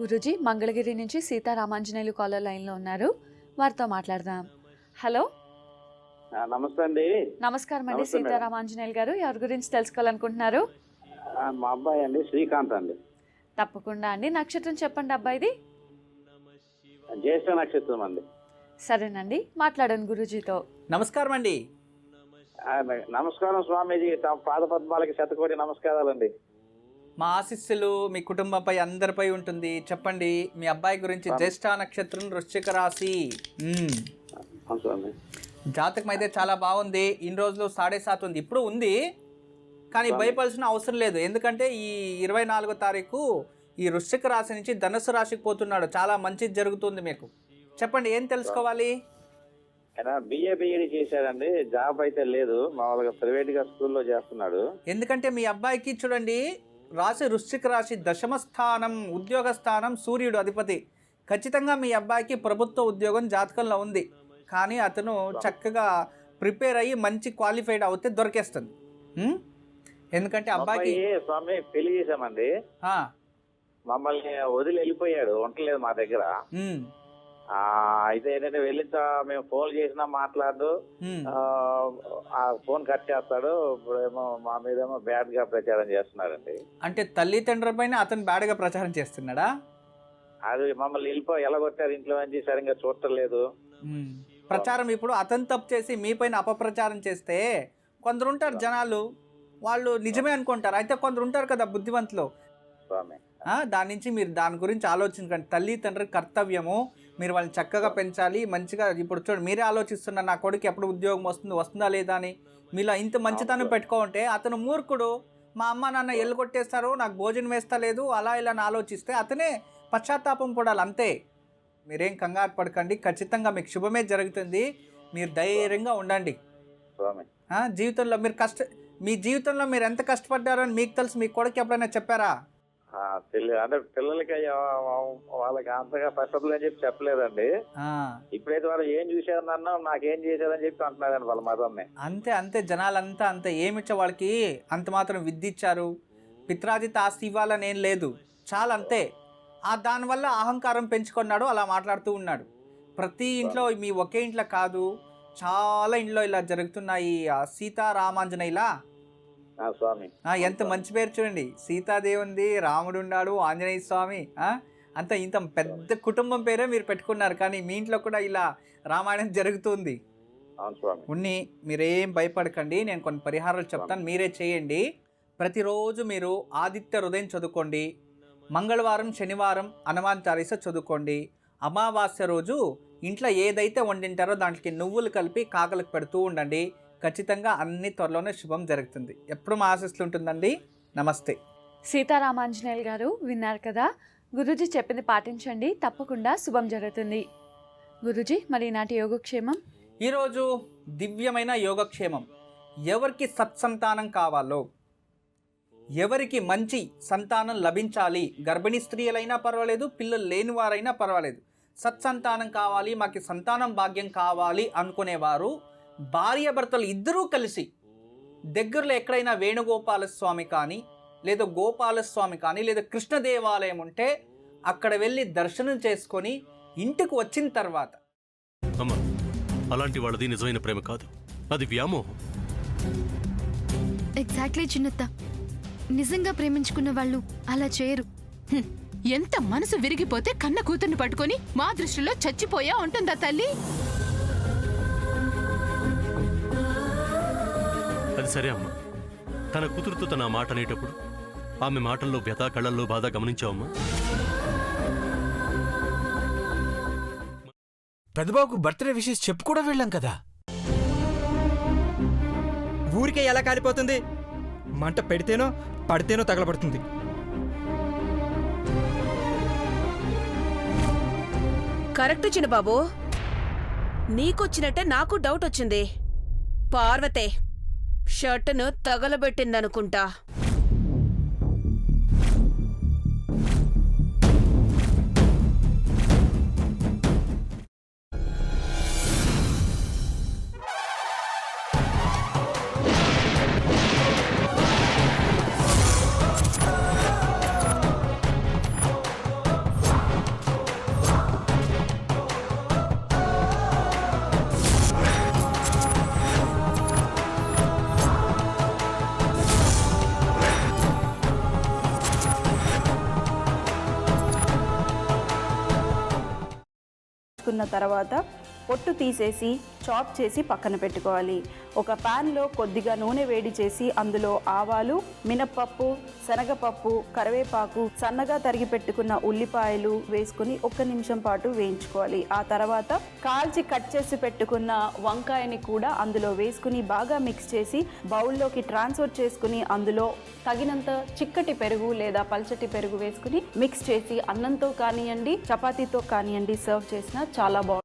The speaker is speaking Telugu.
గురూజీ మంగళగిరి నుంచి సీతారామాంజనేయులు కాలర్ లైన్లో ఉన్నారు, వారితో మాట్లాడదాం. హలో, నమస్తే అండి. నమస్కారం అండి. నమస్తే మేడం. సీతారామాంజనేయులు గారు, ఎవరి గురించి తెలుసుకోవాలనుకుంటున్నారు? మా అబ్బాయి అండి, శ్రీకాంత్ అండి. తప్పకుండా అండి. నక్షత్రం చెప్పండి అబ్బాయిది. జ్యేష్ఠ నక్షత్రం అండి. సరేనండి, మాట్లాడండి గురూజీతో. నమస్కారం అండి. నమస్కారం స్వామీజీ, తమ పాద పద్మాలకి శతకోటి నమస్కారాలండి. మా ఆశీస్సులు మీ కుటుంబంపై అందరిపై ఉంటుంది. చెప్పండి మీ అబ్బాయి గురించి. జ్యేష్ఠ నక్షత్రం, వృశ్చిక రాశి. అవును స్వామి. జాతకం అయితే చాలా బాగుంది. ఇన్ని రోజులు 7.5 ఉంది, ఇప్పుడు ఉంది, కానీ భయపడాల్సిన అవసరం లేదు. ఎందుకంటే ఈ 24వ తారీఖు ఈ వృశ్చిక రాశి నుంచి ధనుసు రాశికి పోతున్నాడు. చాలా మంచిది జరుగుతుంది మీకు. చెప్పండి ఏం తెలుసుకోవాలి? ఆయన బిఏ చేశాడండి, జాబ్ అయితే లేదు, మామూలుగా ప్రైవేట్గా స్కూల్లో చేస్తున్నాడు. ఎందుకంటే మీ అబ్బాయికి చూడండి, రాశి వృశ్చిక రాశి, దశమ స్థానం, ఉద్యోగ స్థానం, సూర్యుడు అధిపతి. ఖచ్చితంగా మీ అబ్బాయికి ప్రభుత్వ ఉద్యోగం జాతకంలో ఉంది, కానీ అతను చక్కగా ప్రిపేర్ అయ్యి మంచి క్వాలిఫైడ్ అవుతే దొరికేస్తుంది. ఎందుకంటే అబ్బాయికి స్వామి పెళ్లి చేశామండి, మమ్మల్ని వదిలి వెళ్ళిపోయాడు, ఉండలేదు మా దగ్గర. అయితే ఏంటంటే వెళ్ళిన మేము ఫోన్ చేసినా మాట్లాడు, ఆ ఫోన్ కట్ చేస్తాడు. ఇప్పుడేమో మా మీదేమో బ్యాడ్ గా ప్రచారం చేస్తున్నాడండి. అంటే తల్లిదండ్రుల పైన అతను బ్యాడ్ గా ప్రచారం చేస్తున్నాడా? అది మమ్మల్ని ఎలగొట్టారు, ఇంట్లో నుంచి సరిగ్గా చూడలేదు. ప్రచారం ఇప్పుడు అతను తప్పు చేసి మీ పైన అపప్రచారం చేస్తే కొందరు ఉంటారు జనాలు, వాళ్ళు నిజమే అనుకుంటారు. అయితే కొందరు ఉంటారు కదా బుద్ధివంతులు, దాని నుంచి మీరు దాని గురించి ఆలోచించండి. తల్లి తండ్రి కర్తవ్యము, మీరు వాళ్ళని చక్కగా పెంచాలి మంచిగా. ఇప్పుడు చూడండి, మీరే ఆలోచిస్తున్నారు నా కొడుకు ఎప్పుడు ఉద్యోగం వస్తుందా లేదా అని. మీలో ఇంత మంచితనం పెట్టుకుంటే, అతను మూర్ఖుడు, మా అమ్మ నాన్న ఎల్లు కొట్టేస్తారు, నాకు భోజనం వేస్తా లేదు, అలా ఇలా ఆలోచిస్తే అతనే పశ్చాత్తాపం పడాలి, అంతే. మీరేం కంగారు పడకండి, ఖచ్చితంగా మీకు శుభమే జరుగుతుంది. మీరు ధైర్యంగా ఉండండి. జీవితంలో మీరు మీ జీవితంలో మీరు ఎంత కష్టపడ్డారో అని మీకు తెలుసు. మీ కొడుకు ఎప్పుడైనా చెప్పారా? అంటే పిల్లలకి వాళ్ళకి అంతగా కష్టపడని చెప్పి చెప్పలేదండి. ఇప్పుడైతే వాళ్ళు ఏం చూసారన్నా నాకేం చేశారని చెప్పి అంటున్నారండి వాళ్ళ మదర్ని. అంతే జనాలంతా అంతే. ఏమిచ్చా వాళ్ళకి అంత మాత్రం విద్య ఇచ్చారు, పిత్రాజిత ఆస్తి ఇవ్వాలని ఏం లేదు, చాలా అంతే. దానివల్ల అహంకారం పెంచుకున్నాడు, అలా మాట్లాడుతూ ఉన్నాడు. ప్రతి ఇంట్లో, మీ ఒకే ఇంట్లో కాదు, చాలా ఇంట్లో ఇలా జరుగుతున్నాయి. సీతారామాంజనేయులా స్వామి ఎంత మంచి పేరు చూడండి. సీతాదేవుంది, రాముడు ఉన్నాడు, ఆంజనేయ స్వామి, ఇంత పెద్ద కుటుంబం పేరే మీరు పెట్టుకున్నారు. కానీ మీ ఇంట్లో కూడా ఇలా రామాయణం జరుగుతుంది. ఉన్ని మీరేం భయపడకండి, నేను కొన్ని పరిహారాలు చెప్తాను, మీరే చేయండి. ప్రతిరోజు మీరు ఆదిత్య హృదయం చదువుకోండి, మంగళవారం శనివారం హనుమాన్ చాలీసా చదువుకోండి. అమావాస్య రోజు ఇంట్లో ఏదైతే వండింటారో దాంట్లోకి నువ్వులు కలిపి కాకలకు పెడుతూ ఉండండి. ఖచ్చితంగా అన్ని త్వరలోనే శుభం జరుగుతుంది. ఎప్పుడు మా ఆశీస్సులు ఉంటుందండి. నమస్తే. సీతారామాంజనేయులు గారు విన్నారు కదా, గురూజీ చెప్పింది పాటించండి, తప్పకుండా శుభం జరుగుతుంది. గురూజీ, మరి ఈనాటి యోగక్షేమం? ఈరోజు దివ్యమైన యోగక్షేమం. ఎవరికి సత్సంతానం కావాలో, ఎవరికి మంచి సంతానం లభించాలి, గర్భిణీ స్త్రీలైనా పర్వాలేదు, పిల్లలు లేని వారైనా పర్వాలేదు, సత్సంతానం కావాలి, మాకు సంతానం భాగ్యం కావాలి అనుకునేవారు భార్యాభర్తలు ఇద్దరూ కలిసి దగ్గరలో ఎక్కడైనా వేణుగోపాలస్వామి కానీ, లేదా గోపాలస్వామి కానీ, లేదా కృష్ణ దేవాలయం ఉంటే అక్కడ వెళ్ళి దర్శనం చేసుకొని ఇంటికి వచ్చిన తర్వాత, అమ్మా అలాంటి వాళ్ళది నిజమైన ప్రేమ కాదు, అది వ్యామోహం. ఎగ్జాక్ట్లీ చిన్నత్త, నిజంగా ప్రేమించుకున్న వాళ్ళు అలా చేయరు. ఎంత మనసు విరిగిపోతే కన్న కూతుర్ని పట్టుకొని మా దృష్టిలో చచ్చిపోయా ఉంటుందా తల్లి? అది సరే అమ్మా, తన కూతురుతో తన మాట అనేటప్పుడు ఆమె మాటల్లో వ్యథా, కళ్ళల్లో బాధ గమనించావమ్మా? పెద్దబాబుకు బర్త్డే విషెస్ చెప్పు కూడా వెళ్ళాం కదా. ఊరికే ఎలా కాలిపోతుంది? మంట పెడితేనో పడితేనో తగలబడుతుంది. కరెక్ట్ చిన్నబాబు, నీకొచ్చినట్టే నాకు డౌట్ వచ్చింది. పార్వతే షర్టును తగలబెట్టిందనుకుంటా. తీసుకున్న తర్వాత పొట్టు తీసేసి చాప్ చేసి పక్కన పెట్టుకోవాలి. ఒక ప్యాన్లో కొద్దిగా నూనె వేడి చేసి అందులో ఆవాలు, మినప్పప్పు, శనగపప్పు, కరివేపాకు, సన్నగా తరిగి పెట్టుకున్న ఉల్లిపాయలు వేసుకుని 1 నిమిషం పాటు వేయించుకోవాలి. ఆ తర్వాత కాల్చి కట్ చేసి పెట్టుకున్న వంకాయని కూడా అందులో వేసుకుని బాగా మిక్స్ చేసి బౌల్లోకి ట్రాన్స్ఫర్ చేసుకుని అందులో తగినంత చిక్కటి పెరుగు లేదా పల్చటి పెరుగు వేసుకుని మిక్స్ చేసి అన్నంతో కానివ్వండి, చపాతీతో కానివ్వండి సర్వ్ చేసినా చాలా బాగుంటుంది.